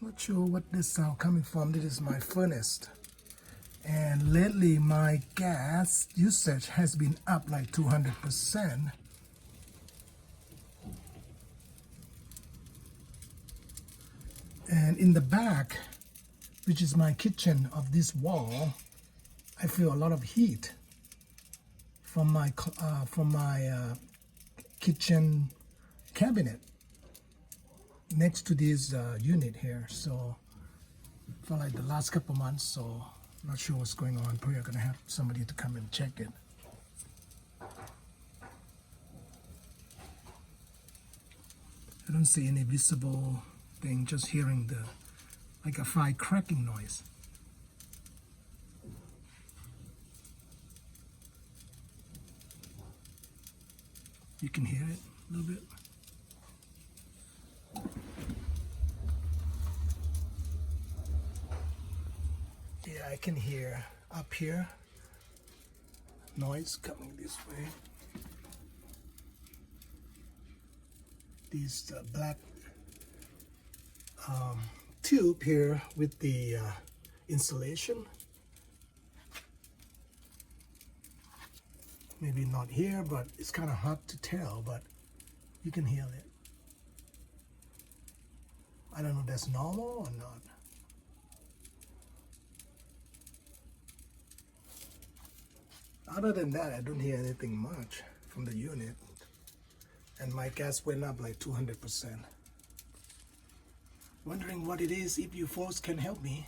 Not sure what this sound coming from. This is my furnace. And lately my gas usage has been up like 200%. And in the back, which is my kitchen of this wall, I feel a lot of heat from my kitchen cabinet next to this unit here. So for like the last couple months, so not sure what's going on. Probably gonna have somebody to come and check it. I don't see any visible thing, just hearing the like a fire cracking noise. You can hear it a little bit. Yeah, I can hear up here noise coming this way. These black tube here with the insulation. Maybe not here, but it's kind of hard to tell, but you can hear it. I don't know if that's normal or not. Other than that, I don't hear anything much from the unit. And my gas went up like 200%. Wondering what it is. If you folks can help me,